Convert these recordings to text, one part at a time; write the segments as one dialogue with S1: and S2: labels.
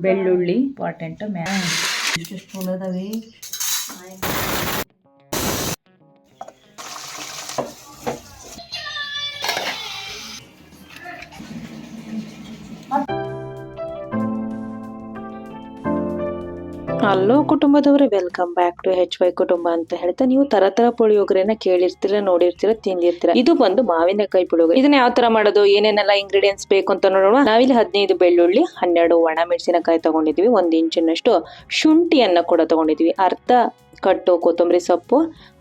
S1: ಬೆಳ್ಳುಳ್ಳಿ ಇಂಪಾರ್ಟೆಂಟ್
S2: ಎಷ್ಟು ಸ್ಪೂನ್ ಅದಾವೆ.
S3: ಹಲೋ ಕುಟುಂಬದವರೇ, ವೆಲ್ಕಮ್ ಬ್ಯಾಕ್ ಟು HY ಕುಟುಂಬ ಅಂತ ಹೇಳ್ತಾ, ನೀವು ತರ ಪುಳಿಯೋಗರೆನ ಕೇಳಿರ್ತೀರ, ನೋಡಿರ್ತೀರ, ತಿಂದಿರ್ತೀರ. ಇದು ಬಂದು ಮಾವಿನಕಾಯಿ ಪುಳಿಯೋಗರೆ. ಇದನ್ನ ಯಾವ ತರ ಮಾಡೋದು, ಏನೇನೆಲ್ಲ ಇಂಗ್ರೀಡಿಯೆಂಟ್ಸ್ ಬೇಕು ಅಂತ ನೋಡೋಣ. ನಾವಿಲ್ಲಿ 15 ಬೆಳ್ಳುಳ್ಳಿ, 12 ಒಣ ಮೆಣಸಿನಕಾಯಿ ತಗೊಂಡಿದ್ವಿ, 1 ಇಂಚಿನಷ್ಟು ಶುಂಠಿಯನ್ನ ಕೂಡ ತಗೊಂಡಿದ್ವಿ, ಅರ್ಧ ಕಟ್ಟು ಕೊತ್ತಂಬರಿ ಸೊಪ್ಪು,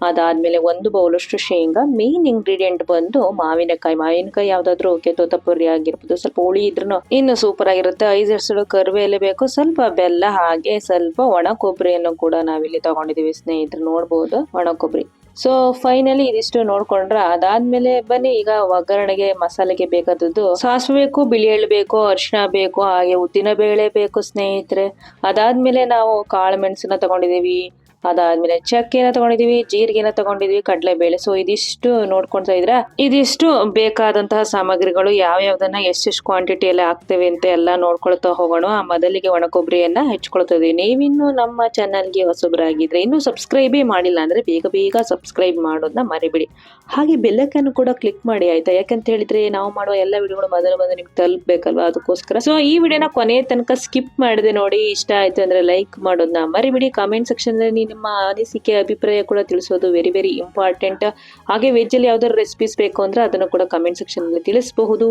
S3: ಅದಾದ್ಮೇಲೆ 1 ಬೌಲಷ್ಟು ಶೇಂಗಾ. ಮೇನ್ ಇಂಗ್ರೀಡಿಯೆಂಟ್ ಬಂದು ಮಾವಿನಕಾಯಿ ಯಾವ್ದಾದ್ರು ತೋತಪುರಿ ಆಗಿರ್ಬೋದು, ಸ್ವಲ್ಪ ಹುಳಿ ಇದ್ರೂ ಇನ್ನು ಸೂಪರ್ ಆಗಿರುತ್ತೆ. 5 ಎಸಳು ಕರಿಬೇಲೆ ಬೇಕು, ಸ್ವಲ್ಪ ಬೆಲ್ಲ, ಹಾಗೆ ಸ್ವಲ್ಪ ಒಣ ಕೊಬ್ಬರಿಯನ್ನು ಕೂಡ ನಾವಿಲ್ಲಿ ತಗೊಂಡಿದೀವಿ ಸ್ನೇಹಿತರು, ನೋಡ್ಬೋದು ಒಣ ಕೊಬ್ಬರಿ. ಸೊ ಫೈನಲಿ ಇದಿಷ್ಟು ನೋಡ್ಕೊಂಡ್ರ ಅದಾದ್ಮೇಲೆ ಬನ್ನಿ ಈಗ ಒಗ್ಗರಣೆಗೆ ಮಸಾಲೆಗೆ ಬೇಕಾದದ್ದು ಸಾಸಿವೆ ಬೇಕು, ಬಿಳಿ ಎಳ್ಳು ಬೇಕು, ಅರಿಶಿನ ಬೇಕು, ಹಾಗೆ ಉದ್ದಿನ ಬೇಳೆ ಬೇಕು ಸ್ನೇಹಿತರೆ. ಅದಾದ್ಮೇಲೆ ನಾವು ಕಾಳು ಮೆಣಸನ್ನ ತಗೊಂಡಿದೀವಿ, ಅದಾದ್ಮೇಲೆ ಚಕ್ಕೆನ ತಗೊಂಡಿದೀವಿ, ಜೀರಿಗೆನ ತಗೊಂಡಿದೀವಿ, ಕಡಲೆಬೇಳೆ. ಸೊ ಇದಿಷ್ಟು ನೋಡ್ಕೊಂತಾ ಇದ್ರ ಇದಿಷ್ಟು ಬೇಕಾದಂತಹ ಸಾಮಗ್ರಿಗಳು ಯಾವ್ಯಾವ್ದನ್ನ ಎಷ್ಟೆಷ್ಟು ಕ್ವಾಂಟಿಟಿಯಲ್ಲಿ ಹಾಕ್ತೇವೆ ಅಂತ ಎಲ್ಲ ನೋಡ್ಕೊಳ್ತಾ ಹೋಗೋಣ. ಮೊದಲಿಗೆ ಒಣ ಕೊಬ್ಬರಿಯನ್ನ ಹೆಚ್ಕೊಳ್ತಾ ಇದೀವಿ. ನೀವಿನ್ನು ನಮ್ಮ ಚಾನಲ್ಗೆ ಹೊಸಬರಾಗಿದ್ರೆ ಇನ್ನು ಸಬ್ಸ್ಕ್ರೈಬೇ ಮಾಡಿಲ್ಲ ಅಂದ್ರೆ ಬೇಗ ಸಬ್ಸ್ಕ್ರೈಬ್ ಮಾಡೋದನ್ನ ಮರಿಬಿಡಿ. ಹಾಗೆ ಬೆಲ್ಲಕ್ಕನ್ನು ಕೂಡ ಕ್ಲಿಕ್ ಮಾಡಿ ಆಯ್ತಾ, ಯಾಕಂತ ಹೇಳಿದ್ರೆ ನಾವು ಮಾಡುವ ಎಲ್ಲ ವಿಡಿಯೋಗಳು ಮೊದಲು ನಿಮ್ಗೆ ತಲುಪಬೇಕಲ್ವಾ, ಅದಕ್ಕೋಸ್ಕರ. ಸೊ ಈ ವಿಡಿಯೋನ ಕೊನೆಯ ತನಕ ಸ್ಕಿಪ್ ಮಾಡದೆ ನೋಡಿ. ಇಷ್ಟ ಆಯ್ತು ಅಂದ್ರೆ ಲೈಕ್ ಮಾಡೋದನ್ನ ಮರಿಬಿಡಿ. ಕಾಮೆಂಟ್ ಸೆಕ್ಷನ್ ಅಲ್ಲಿ ನಿಮ್ಮ ಅನಿಸಿಕೆ ಅಭಿಪ್ರಾಯ ಕೂಡ ತಿಳಿಸೋದು ವೆರಿ ಇಂಪಾರ್ಟೆಂಟ್. ಹಾಗೆ ವೆಜ್ ಅಲ್ಲಿ ಯಾವ್ದಾದ್ರು ರೆಸಿಪೀಸ್ ಬೇಕು ಅಂದ್ರೆ ಅದನ್ನು ಕೂಡ ಕಮೆಂಟ್ ಸೆಕ್ಷನ್ ಅಲ್ಲಿ ತಿಳಿಸಬಹುದು.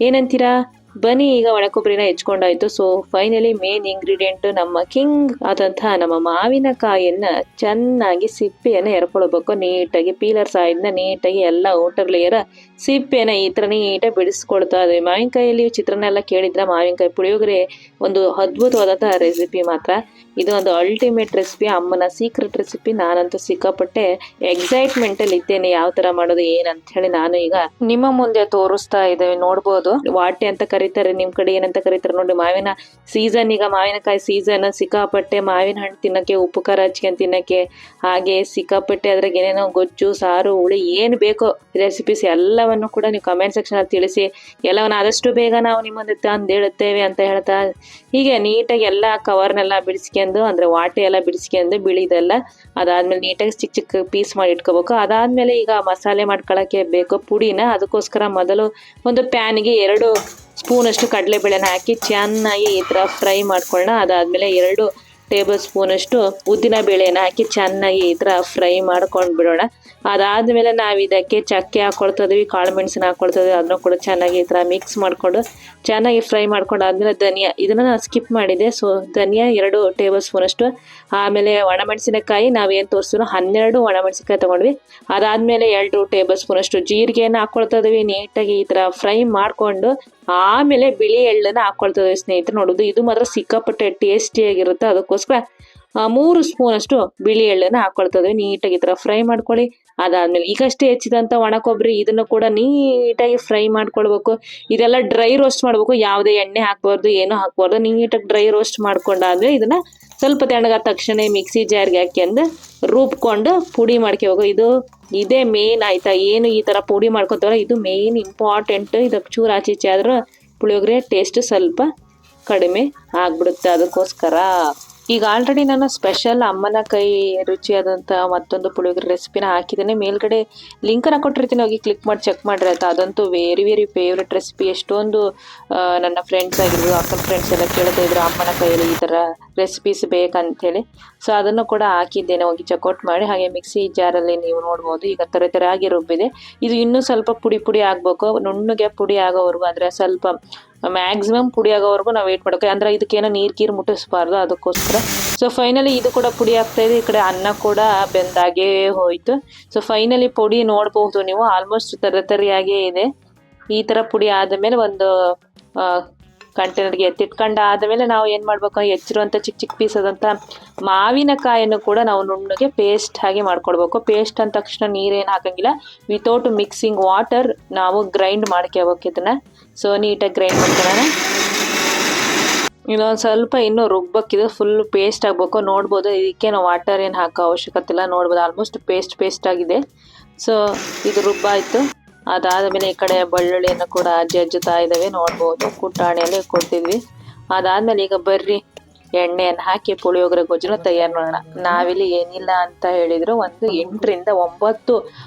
S3: ಏನಂತೀರಾ? ಬನ್ನಿ ಈಗ ಒಣ ಕೊಬ್ಬರಿನ ಹೆಚ್ಕೊಂಡಾಯ್ತು. ಸೊ ಫೈನಲಿ ಮೇನ್ ಇಂಗ್ರೀಡಿಯೆಂಟ್ ನಮ್ಮ ಕಿಂಗ್ ಆದಂತಹ ನಮ್ಮ ಮಾವಿನಕಾಯಿಯನ್ನ ಚೆನ್ನಾಗಿ ಸಿಪ್ಪೆಯನ್ನ ಎರ್ಕೊಳ್ಬೇಕು. ನೀಟಾಗಿ ಪೀಲರ್ ಸೈಡ್ನ ನೀಟಾಗಿ ಎಲ್ಲ ಔಟರ್ ಲೇಯರ್ ಸಿಪ್ಪೆನ ಈ ತರ ನೀಟಾಗಿ ಬಿಡಿಸ್ಕೊಳ್ತಾ ಇದ್ವಿ. ಮಾವಿನಕಾಯಲ್ಲಿ ಚಿತ್ರಾನ್ನ ಎಲ್ಲ ಕೇಳಿದ್ರ, ಮಾವಿನಕಾಯಿ ಪುಳಿಯೋಗರೆ ಒಂದು ಅದ್ಭುತವಾದಂತಹ ರೆಸಿಪಿ ಮಾತ್ರ. ಇದು ಒಂದು ಅಲ್ಟಿಮೇಟ್ ರೆಸಿಪಿ, ಅಮ್ಮನ ಸೀಕ್ರೆಟ್ ರೆಸಿಪಿ. ನಾನಂತೂ ಸಿಕ್ಕಾಪಟ್ಟೆ ಎಕ್ಸೈಟ್ಮೆಂಟ್ ಅಲ್ಲಿ ಇದ್ದೇನೆ ಯಾವ ತರ ಮಾಡೋದು ಏನಂತ ಹೇಳಿ. ನಾನು ಈಗ ನಿಮ್ಮ ಮುಂದೆ ತೋರಿಸ್ತಾ ಇದ್ದೇವೆ, ನೋಡ್ಬೋದು. ವಾಟೆ ಅಂತ ಕರೀತಾರೆ, ನಿಮ್ ಕಡೆ ಏನಂತ ಕರೀತಾರೆ ನೋಡಿ. ಮಾವಿನ ಸೀಸನ್, ಈಗ ಮಾವಿನಕಾಯಿ ಸೀಸನ್. ಸಿಕ್ಕಾಪಟ್ಟೆ ಮಾವಿನ ಹಣ್ಣು ತಿನ್ನಕ್ಕೆ, ಉಪ್ಪು ಖಾರ ಹಚ್ಕೊಂಡ್ ತಿನ್ನಕ್ಕೆ, ಹಾಗೆ ಸಿಕ್ಕಾಪಟ್ಟೆ ಅದ್ರಾಗ ಏನೇನೋ ಗೊಜ್ಜು, ಸಾರು, ಹುಳಿ ಏನ್ ಬೇಕೋ ರೆಸಿಪೀಸ್ ಎಲ್ಲವನ್ನು ಕೂಡ ನೀವು ಕಮೆಂಟ್ ಸೆಕ್ಷನ್ ಅಲ್ಲಿ ತಿಳಿಸಿ. ಎಲ್ಲವನ್ನ ಆದಷ್ಟು ಬೇಗ ನಾವು ನಿಮ್ಮ ಮುಂದೆ ತಂದು ಹೇಳುತ್ತೇವೆ ಅಂತ ಹೇಳ್ತಾ ಹೀಗೆ ನೀಟಾಗಿ ಎಲ್ಲ ಕವರ್ನೆಲ್ಲ ಬಿಡಿಸ್ಕೊಂಡು, ಅಂದ್ರೆ ವಾಟೆ ಎಲ್ಲ ಬಿಡಿಸ್ಕೊಂಡು ಬಿಳಿದೆಲ್ಲ. ಅದಾದ್ಮೇಲೆ ನೀಟಾಗಿ ಚಿಕ್ಕ ಪೀಸ್ ಮಾಡಿ ಇಟ್ಕೋಬೇಕು. ಅದಾದ್ಮೇಲೆ ಈಗ ಮಸಾಲೆ ಮಾಡ್ಕೊಳಕ್ಕೆ ಬೇಕು ಪುಡಿನ. ಅದಕ್ಕೋಸ್ಕರ ಮೊದಲು ಒಂದು ಪ್ಯಾನ್ಗೆ 2 ಸ್ಪೂನ್ ಅಷ್ಟು ಕಡಲೆಬೇಳೆನ ಹಾಕಿ ಚೆನ್ನಾಗಿ ಈ ತರ ಫ್ರೈ ಮಾಡ್ಕೊಳ್ಳೋಣ. ಅದಾದ್ಮೇಲೆ 2 ಟೇಬಲ್ ಸ್ಪೂನ್ ಅಷ್ಟು ಉದ್ದಿನ ಬೇಳೆನ ಹಾಕಿ ಚೆನ್ನಾಗಿ ಈ ತರ ಫ್ರೈ ಮಾಡ್ಕೊಂಡ್ ಬಿಡೋಣ. ಅದಾದ್ಮೇಲೆ ನಾವ್ ಇದಕ್ಕೆ ಚಕ್ಕೆ ಹಾಕೊಳ್ತಾ ಇದೀವಿ, ಕಾಳು ಮೆಣಸಿನ ಹಾಕೊಳ್ತಾ ಇದೀವಿ. ಅದನ್ನ ಕೂಡ ಚೆನ್ನಾಗಿ ಈ ತರ ಮಿಕ್ಸ್ ಮಾಡ್ಕೊಂಡು ಚೆನ್ನಾಗಿ ಫ್ರೈ ಮಾಡ್ಕೊಂಡು ಆದ್ಮೇಲೆ ಧನಿಯಾ, ಇದನ್ನ ನಾನು ಸ್ಕಿಪ್ ಮಾಡಿದೆ. ಸೊ ಧನಿಯಾ 2 ಟೇಬಲ್ ಸ್ಪೂನ್ ಅಷ್ಟು. ಆಮೇಲೆ ಒಣಮೆಣಸಿನಕಾಯಿ ನಾವೇನ್ ತೋರಿಸ್ತೀನೋ 12 ಒಣಮೆಣಸಿನಕಾಯಿ ತಗೊಂಡ್ವಿ. ಅದಾದ್ಮೇಲೆ 2 ಟೇಬಲ್ ಸ್ಪೂನ್ ಅಷ್ಟು ಜೀರಿಗೆನ ಹಾಕೊಳ್ತಾ ಇದೀವಿ. ನೀಟಾಗಿ ಈ ತರ ಫ್ರೈ ಮಾಡ್ಕೊಂಡು ಆಮೇಲೆ ಬಿಳಿ ಎಳ್ಳನ್ನ ಹಾಕೊಳ್ತಾ ಇದೀವಿ ಸ್ನೇಹಿತರೆ. ನೋಡುದು ಇದು ಮಾತ್ರ ಸಿಕ್ಕಾಪಟ್ಟೆ ಟೇಸ್ಟಿಯಾಗಿರುತ್ತೆ. ಅದಕ್ಕೋಸ್ಕರ 3 ಸ್ಪೂನ್ ಅಷ್ಟು ಬಿಳಿ ಎಳ್ಳನ್ನ ಹಾಕೊಳ್ತಾ ಇದೀವಿ. ನೀಟಾಗಿ ಈ ತರ ಫ್ರೈ ಮಾಡ್ಕೊಳ್ಳಿ. ಅದಾದ್ಮೇಲೆ ಈಗಷ್ಟೇ ಹೆಚ್ಚಿದಂತ ಒಣ ಕೊಬ್ಬರಿ, ಇದನ್ನು ಕೂಡ ನೀಟಾಗಿ ಫ್ರೈ ಮಾಡ್ಕೊಳ್ಬೇಕು. ಇದೆಲ್ಲ ಡ್ರೈ ರೋಸ್ಟ್ ಮಾಡ್ಬೇಕು, ಯಾವುದೇ ಎಣ್ಣೆ ಹಾಕ್ಬಾರ್ದು, ಏನು ಹಾಕ್ಬಾರ್ದು. ನೀಟಾಗಿ ಡ್ರೈ ರೋಸ್ಟ್ ಮಾಡ್ಕೊಂಡಾದ್ರೆ ಇದನ್ನ ಸ್ವಲ್ಪ ತಣ್ಣಗಾದ ತಕ್ಷಣ ಮಿಕ್ಸಿ ಜಾರ್ಗೆ ಹಾಕಿ ರುಬ್ಕೊಂಡು ಪುಡಿ ಮಾಡ್ಕೋಬೇಕು. ಇದೇ ಮೇನ್ ಆಯ್ತಾ. ಏನು ಈ ತರ ಪುಡಿ ಮಾಡ್ಕೊತಾರ ಇದು ಮೇನ್ ಇಂಪಾರ್ಟೆಂಟ್. ಇದಕ್ಕೆ ಚೂರು ಆಚೀಚೆ ಆದ್ರೂ ಪುಳಿಯೋಗರೆ ಟೇಸ್ಟ್ ಸ್ವಲ್ಪ ಕಡಿಮೆ ಆಗ್ಬಿಡುತ್ತೆ. ಅದಕ್ಕೋಸ್ಕರ ಈಗ ಆಲ್ರೆಡಿ ನಾನು ಸ್ಪೆಷಲ್ ಅಮ್ಮನ ಕೈ ರುಚಿಯಾದಂಥ ಮತ್ತೊಂದು ಪುಳಿಯೋಗರೆ ರೆಸಿಪಿನ ಹಾಕಿದ್ದೇನೆ. ಮೇಲ್ಗಡೆ ಲಿಂಕನ್ನು ಕೊಟ್ಟಿರ್ತೀನಿ, ಹೋಗಿ ಕ್ಲಿಕ್ ಮಾಡಿ ಚೆಕ್ ಮಾಡ್ರಿ ಆಯ್ತಾ. ಅದಂತೂ ವೆರಿ ಫೇವ್ರೆಟ್ ರೆಸಿಪಿ. ಎಷ್ಟೊಂದು ನನ್ನ ಫ್ರೆಂಡ್ಸ್ ಆಗಿರ್ಬೋದು, ಅಕ್ಕನ ಫ್ರೆಂಡ್ಸ್ ಎಲ್ಲ ಕೇಳ್ತಾ ಇದ್ರು ಅಮ್ಮನ ಕೈಯಲ್ಲಿ ಈ ಥರ ರೆಸಿಪೀಸ್ ಬೇಕಂತೇಳಿ. ಸೊ ಅದನ್ನು ಕೂಡ ಹಾಕಿದ್ದೇನೆ, ಹೋಗಿ ಚೆಕ್ಔಟ್ ಮಾಡಿ. ಹಾಗೆ ಮಿಕ್ಸಿ ಜಾರಲ್ಲಿ ನೀವು ನೋಡ್ಬೋದು ಈಗ ತರ ಆಗಿ ರುಬ್ಬಿದೆ. ಇದು ಇನ್ನೂ ಸ್ವಲ್ಪ ಪುಡಿ ಆಗ್ಬೇಕು, ನುಣ್ಣಗೆ ಪುಡಿ ಆಗೋವರೆಗೂ. ಅಂದರೆ ಸ್ವಲ್ಪ ಮ್ಯಾಕ್ಸಿಮಮ್ ಪುಡಿ ಆಗೋವರೆಗೂ ನಾವು ವೇಟ್ ಮಾಡಬೇಕು. ಅಂದ್ರೆ ಇದಕ್ಕೇನೋ ನೀರು ಮುಟ್ಟಿಸ್ಬಾರ್ದು, ಅದಕ್ಕೋಸ್ಕರ. ಸೊ ಫೈನಲಿ ಇದು ಕೂಡ ಪುಡಿ ಆಗ್ತಾ ಇದೆ. ಈ ಕಡೆ ಅನ್ನ ಕೂಡ ಬೆಂದಾಗೇ ಹೋಯ್ತು. ಸೊ ಫೈನಲಿ ಪುಡಿ ನೋಡಬಹುದು ನೀವು, ಆಲ್ಮೋಸ್ಟ್ ತರಿಯಾಗೇ ಇದೆ. ಈ ತರ ಪುಡಿ ಆದಮೇಲೆ ಒಂದು ಕಂಟೈನರ್ಗೆ ಎತ್ತಿಟ್ಕೊಂಡ ಆದಮೇಲೆ ನಾವು ಏನು ಮಾಡಬೇಕು, ಹೆಚ್ಚಿರುವಂಥ ಚಿಕ್ಕ ಪೀಸ್ ಆದಂಥ ಮಾವಿನಕಾಯನ್ನು ಕೂಡ ನಾವು ನುಣ್ಣಗೆ ಪೇಸ್ಟ್ ಆಗಿ ಮಾಡ್ಕೊಳ್ಬೇಕು. ಪೇಸ್ಟ್ ಅಂದ ತಕ್ಷಣ ನೀರೇನು ಹಾಕಂಗಿಲ್ಲ, ವಿತೌಟ್ ಮಿಕ್ಸಿಂಗ್ ವಾಟರ್ ನಾವು ಗ್ರೈಂಡ್ ಮಾಡ್ಕೋಬೇಕು ಇದನ್ನ. ಸೊ ನೀಟಾಗಿ ಗ್ರೈಂಡ್ ಮಾಡ್ಕೊಳ್ಳೋಣ. ಇನ್ನೊಂದು ಸ್ವಲ್ಪ ಇನ್ನೂ ರುಬ್ಬೇಕಿದೆ, ಫುಲ್ ಪೇಸ್ಟ್ ಆಗಬೇಕು. ನೋಡ್ಬೋದು, ಇದಕ್ಕೆ ನಾವು ವಾಟರ್ ಏನು ಹಾಕೋ ಅವಶ್ಯಕತೆ ಇಲ್ಲ. ನೋಡ್ಬೋದು ಆಲ್ಮೋಸ್ಟ್ ಪೇಸ್ಟ್ ಆಗಿದೆ. ಸೊ ಇದು ರುಬ್ಬಾಯಿತು. ಅದಾದಮೇಲೆ ಈ ಕಡೆ ಬೆಳ್ಳುಳ್ಳಿಯನ್ನು ಕೂಡ ಅಜ್ಜುತ್ತಾ ಇದ್ದಾವೆ, ನೋಡ್ಬೋದು. ಕುಟ್ಟಾಣಿಯಲ್ಲಿ ಕೊಡ್ತಿದ್ವಿ. ಅದಾದ್ಮೇಲೆ ಈಗ ಬರ್ರಿ ಎಣ್ಣೆಯನ್ನು ಹಾಕಿ ಪುಳಿಯೋಗರೆ ಗೊಜ್ಜುನ ತಯಾರು ಮಾಡೋಣ. ನಾವಿಲ್ಲಿ ಏನಿಲ್ಲ ಅಂತ ಹೇಳಿದ್ರು ಒಂದು 8 ರಿಂದ 9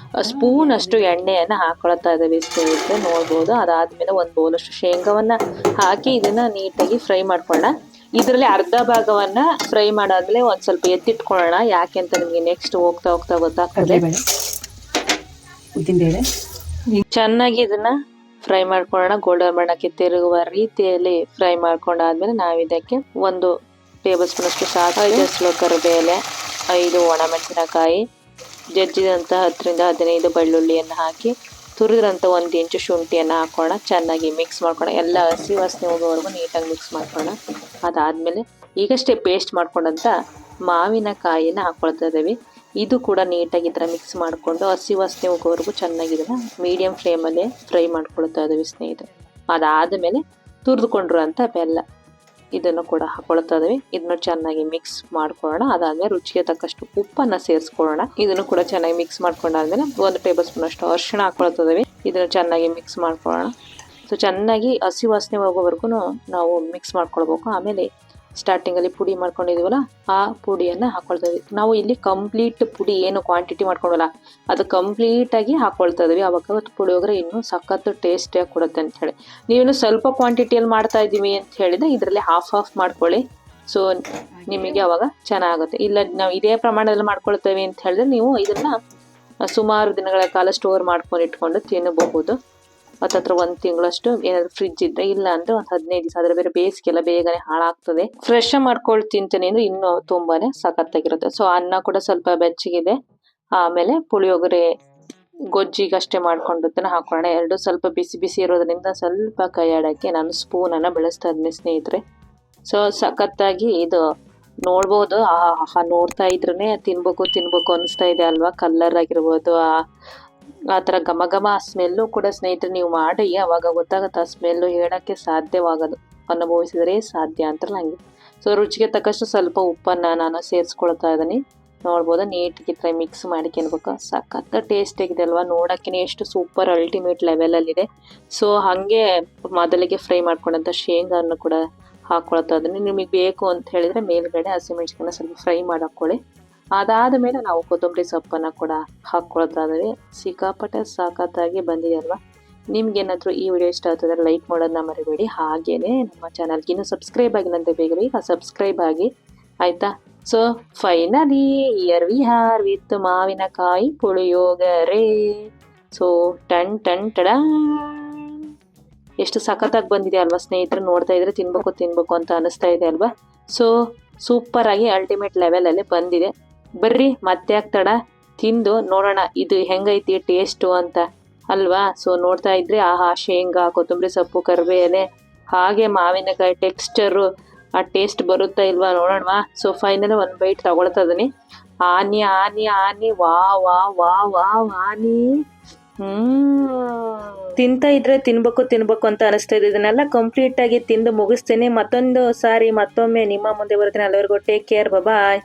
S3: ಸ್ಪೂನ್ ಅಷ್ಟು ಎಣ್ಣೆಯನ್ನ ಹಾಕೊಳ್ತಾ ಇದ್ದೀವಿ ಸ್ನೇಹಿತರೆ, ನೋಡ್ಬೋದು. ಅದಾದ್ಮೇಲೆ ಒಂದು ಬೌಲಷ್ಟು ಶೇಂಗಾವನ್ನ ಹಾಕಿ ಇದನ್ನ ನೀಟಾಗಿ ಫ್ರೈ ಮಾಡ್ಕೊಳ್ಳೋಣ. ಇದರಲ್ಲಿ ಅರ್ಧ ಭಾಗವನ್ನ ಫ್ರೈ ಮಾಡಾದ್ಮೇಲೆ ಒಂದ್ ಸ್ವಲ್ಪ ಎತ್ತಿಟ್ಕೊಳ್ಳೋಣ, ಯಾಕೆ ಅಂತ ನಿಮ್ಗೆ ನೆಕ್ಸ್ಟ್ ಹೋಗ್ತಾ ಹೋಗ್ತಾ ಗೊತ್ತಾಗ್ತದೆ.
S2: ಉದ್ದಿನಬೇಳೆ
S3: ಚೆನ್ನಾಗಿ ಇದನ್ನ ಫ್ರೈ ಮಾಡ್ಕೊಳ್ಳೋಣ. ಗೋಲ್ಡನ್ ಬಣ್ಣಕ್ಕೆ ತಿರುಗುವ ರೀತಿಯಲ್ಲಿ ಫ್ರೈ ಮಾಡ್ಕೊಂಡಾದ್ಮೇಲೆ ನಾವು ಇದಕ್ಕೆ 1 ಟೇಬಲ್ ಸ್ಪೂನ್ ಅಷ್ಟು ಸಾಕು, 5 ಕರಿಬೇಳೆ, 5 ಒಣಮೆಣಸಿನಕಾಯಿ, ಜಜ್ಜಿದಂತ 10 ರಿಂದ 15 ಬೆಳ್ಳುಳ್ಳಿಯನ್ನು ಹಾಕಿ ತುರಿದ್ರಂತ 1 ಇಂಚು ಶುಂಠಿಯನ್ನು ಹಾಕೋಣ. ಚೆನ್ನಾಗಿ ಮಿಕ್ಸ್ ಮಾಡ್ಕೊಳ್ಳೋಣ. ಎಲ್ಲ ಹಸಿ ವಾಸನೆ ಹೋಗೋವರೆಗೂ ನೀಟಾಗಿ ಮಿಕ್ಸ್ ಮಾಡ್ಕೊಳ್ಳೋಣ. ಅದಾದ್ಮೇಲೆ ಈಗಷ್ಟೇ ಪೇಸ್ಟ್ ಮಾಡ್ಕೊಂಡಂತ ಮಾವಿನಕಾಯಿನ ಹಾಕೊಳ್ತಾ ಇದ್ದೀವಿ. ಇದು ಕೂಡ ನೀಟಾಗಿ ಈ ಥರ ಮಿಕ್ಸ್ ಮಾಡಿಕೊಂಡು ಹಸಿ ವಾಸನೆ ಹೋಗೋವರೆಗೂ ಚೆನ್ನಾಗಿ ಇದನ್ನ ಮೀಡಿಯಂ ಫ್ಲೇಮಲ್ಲಿ ಫ್ರೈ ಮಾಡ್ಕೊಳ್ತಾ ಇದ್ದೀವಿ ಸ್ನೇಹಿತರೆ. ಅದಾದಮೇಲೆ ತುರಿದುಕೊಂಡ್ರು ಅಂತ ಬೆಲ್ಲ ಇದನ್ನು ಕೂಡ ಹಾಕೊಳ್ತಾ ಇದ್ದೀವಿ. ಇದನ್ನು ಚೆನ್ನಾಗಿ ಮಿಕ್ಸ್ ಮಾಡ್ಕೊಳ್ಳೋಣ. ಅದಾದ್ಮೇಲೆ ರುಚಿಗೆ ತಕ್ಕಷ್ಟು ಉಪ್ಪನ್ನು ಸೇರಿಸ್ಕೊಳ್ಳೋಣ. ಇದನ್ನು ಕೂಡ ಚೆನ್ನಾಗಿ ಮಿಕ್ಸ್ ಮಾಡ್ಕೊಂಡಾದ್ಮೇಲೆ 1 ಟೇಬಲ್ ಸ್ಪೂನ್ ಅಷ್ಟು ಅರಿಶಿಣ ಹಾಕೊಳ್ತಾ ಇದ್ದೀವಿ. ಇದನ್ನು ಚೆನ್ನಾಗಿ ಮಿಕ್ಸ್ ಮಾಡ್ಕೊಳ್ಳೋಣ. ಸೊ ಚೆನ್ನಾಗಿ ಹಸಿ ವಾಸನೆ ಹೋಗೋವರೆಗೂ ನಾವು ಮಿಕ್ಸ್ ಮಾಡ್ಕೊಳ್ಬೇಕು. ಆಮೇಲೆ ಸ್ಟಾರ್ಟಿಂಗಲ್ಲಿ ಪುಡಿ ಮಾಡ್ಕೊಂಡಿದೀವಲ್ಲ ಆ ಪುಡಿಯನ್ನು ಹಾಕೊಳ್ತಾ ಇದೀವಿ. ನಾವು ಇಲ್ಲಿ ಕಂಪ್ಲೀಟ್ ಪುಡಿ ಏನು ಕ್ವಾಂಟಿಟಿ ಮಾಡ್ಕೊಂಡಲ್ಲ ಅದು ಕಂಪ್ಲೀಟಾಗಿ ಹಾಕೊಳ್ತಾ ಇದೀವಿ. ಅವಾಗ ಪುಳಿಯೋಗರೆ ಇನ್ನೂ ಸಖತ್ತು ಟೇಸ್ಟಿಯಾಗಿ ಕೊಡುತ್ತೆ ಅಂತ ಹೇಳಿ. ನೀವೇನು ಸ್ವಲ್ಪ ಕ್ವಾಂಟಿಟಿಯಲ್ಲಿ ಮಾಡ್ತಾ ಇದ್ದೀವಿ ಅಂತ ಹೇಳಿದ್ರೆ ಇದರಲ್ಲಿ ಹಾಫ್ ಮಾಡ್ಕೊಳ್ಳಿ. ಸೊ ನಿಮಗೆ ಅವಾಗ ಚೆನ್ನಾಗುತ್ತೆ. ಇಲ್ಲ ನಾವು ಇದೇ ಪ್ರಮಾಣದಲ್ಲಿ ಮಾಡ್ಕೊಳ್ತೇವೆ ಅಂತ ಹೇಳಿದ್ರೆ ನೀವು ಇದನ್ನ ಸುಮಾರು ದಿನಗಳ ಕಾಲ ಸ್ಟೋರ್ ಮಾಡ್ಕೊಂಡು ಇಟ್ಕೊಂಡು ತಿನ್ನಬಹುದು. ಹತ್ತತ್ರ 1 ತಿಂಗಳಷ್ಟು ಏನಾದ್ರು ಫ್ರಿಜ್ ಇದ್ರೆ, ಇಲ್ಲ ಅಂದ್ರೆ ಒಂದು 15 ದಿವಸ. ಅದ್ರ ಬೇರೆ ಬೇಸಿಗೆಲ್ಲ ಬೇಗನೆ ಹಾಳಾಗ್ತದೆ. ಫ್ರೆಶ್ ಮಾಡ್ಕೊಂಡು ತಿಂತೀನಿ ಅಂದ್ರೆ ಇನ್ನೂ ತುಂಬಾನೇ ಸಖತ್ತಾಗಿರುತ್ತೆ. ಸೊ ಅನ್ನ ಕೂಡ ಸ್ವಲ್ಪ ಬೆಚ್ಚಗಿದೆ. ಆಮೇಲೆ ಪುಳಿಯೋಗರೆ ಗೊಜ್ಜಿಗಷ್ಟೇ ಮಾಡ್ಕೊಂಡಿದ್ದನ್ನ ಹಾಕೋಣ. 2 ಸ್ವಲ್ಪ ಬಿಸಿ ಬಿಸಿ ಇರೋದ್ರಿಂದ ಸ್ವಲ್ಪ ಕೈ ಆಡಕ್ಕೆ ನಾನು ಸ್ಪೂನ್ ಅನ್ನ ಬಳಸ್ತಾ ಇದ್ದೀನಿ ಸ್ನೇಹಿತರೆ. ಸೊ ಸಖತ್ತಾಗಿ ಇದು ನೋಡ್ಬೋದು. ನೋಡ್ತಾ ಇದ್ರೇನೆ ತಿನ್ಬೇಕು ಅನಿಸ್ತಾ ಇದೆ ಅಲ್ವಾ. ಕಲರ್ ಆಗಿರ್ಬೋದು, ಆ ಥರ ಘಮ ಸ್ಮೆಲ್ಲು ಕೂಡ ಸ್ನೇಹಿತರೆ ನೀವು ಮಾಡಿ ಅವಾಗ ಗೊತ್ತಾಗುತ್ತೆ. ಆ ಸ್ಮೆಲ್ಲು ಹೇಳಕ್ಕೆ ಸಾಧ್ಯವಾಗದು, ಅನುಭವಿಸಿದರೆ ಸಾಧ್ಯ ಅಂತಾರಲ್ಲ ಹಂಗೆ. ಸೊ ರುಚಿಗೆ ತಕ್ಕಷ್ಟು ಸ್ವಲ್ಪ ಉಪ್ಪನ್ನು ನಾನು ಸೇರಿಸ್ಕೊಳ್ತಾ ಇದ್ದೀನಿ. ನೋಡ್ಬೋದು ನೀಟಾಗಿ ಫ್ರೈ ಮಿಕ್ಸ್ ಮಾಡ್ಕೊಳ್ಬೇಕು. ಸಖತ್ ಟೇಸ್ಟ್ ಆಗಿದೆ ಅಲ್ವಾ. ನೋಡೋಕ್ಕೆ ಎಷ್ಟು ಸೂಪರ್ ಅಲ್ಟಿಮೇಟ್ ಲೆವೆಲಲ್ಲಿದೆ. ಸೊ ಹಾಗೆ ಮೊದಲಿಗೆ ಫ್ರೈ ಮಾಡ್ಕೊಂಡಂಥ ಶೇಂಗಾವನ್ನು ಕೂಡ ಹಾಕ್ಕೊಳ್ತಾ ಇದ್ದೀನಿ. ನಿಮಗೆ ಬೇಕು ಅಂತ ಹೇಳಿದರೆ ಮೇಲ್ಗಡೆ ಹಸಿಮೆಣಸಿನ ಸ್ವಲ್ಪ ಫ್ರೈ ಮಾಡಿ ಅದಾದ ಮೇಲೆ ನಾವು ಕೊತ್ತಂಬರಿ ಸೊಪ್ಪನ್ನು ಕೂಡ ಹಾಕ್ಕೊಳ್ತಾ ಇದ್ದೀವಿ. ಸಿಕ್ಕಾಪಟ್ಟೆ ಸಖತ್ತಾಗಿ ಬಂದಿದೆ ಅಲ್ವಾ. ನಿಮ್ಗೇನಾದರೂ ಈ ವಿಡಿಯೋ ಇಷ್ಟ ಆಗ್ತದೆ ಲೈಕ್ ಮಾಡೋದನ್ನ ಮರಿಬೇಡಿ. ಹಾಗೇನೆ ನಮ್ಮ ಚಾನಲ್ಗೆ ಇನ್ನೂ ಸಬ್ಸ್ಕ್ರೈಬ್ ಆಗಿಲ್ಲಂತೆ ಬೇಗ ಸಬ್ಸ್ಕ್ರೈಬ್ ಆಗಿ ಆಯ್ತಾ. So finally here we are with ಮಾವಿನಕಾಯಿ ಪುಳಿಯೋಗರೆ. ಸೊ ಟನ್ ಎಷ್ಟು ಸಖತ್ತಾಗಿ ಬಂದಿದೆ ಅಲ್ವಾ ಸ್ನೇಹಿತರೆ. ನೋಡ್ತಾ ಇದ್ರೆ ತಿನ್ಬೇಕು ಅಂತ ಅನಿಸ್ತಾ ಇದೆ ಅಲ್ವಾ. ಸೊ ಸೂಪರ್ ಆಗಿ ಅಲ್ಟಿಮೇಟ್ ಲೆವೆಲಲ್ಲಿ ಬಂದಿದೆ. ಬರ್ರಿ ಮತ್ತೆ ತಡ ತಿಂದು ನೋಡೋಣ ಇದು ಹೆಂಗೈತಿ ಟೇಸ್ಟು ಅಂತ ಅಲ್ವಾ. ಸೊ ನೋಡ್ತಾ ಇದ್ರೆ ಶೇಂಗಾ, ಕೊತ್ತಂಬರಿ ಸೊಪ್ಪು, ಕರಿಬೇಳೆ ಹಾಗೆ ಮಾವಿನಕಾಯಿ ಟೆಕ್ಸ್ಚರು ಆ ಟೇಸ್ಟ್ ಬರುತ್ತಾ ಇಲ್ವಾ ನೋಡೋಣ. ಸೊ ಫೈನಲ್ 1 ಬೈಟ್ ತಗೊಳ್ತಾ ಇದೀನಿ. ಆನಿ ವಾ ಆನಿ. ತಿಂತಾ ಇದ್ರೆ ತಿನ್ಬೇಕು ಅಂತ ಅನಿಸ್ತಾ ಇದೆ. ಇದನ್ನೆಲ್ಲ ಕಂಪ್ಲೀಟ್ ಆಗಿ ತಿಂದು ಮುಗಿಸ್ತೇನೆ. ಮತ್ತೊಂದು ಸಾರಿ ಮತ್ತೊಮ್ಮೆ ನಿಮ್ಮ ಮುಂದೆ ಬರ್ತೀನಿ. ಅಲ್ಲಿವರೆಗೂ ಟೇಕ್ ಕೇರ್, ಬಾಯ್.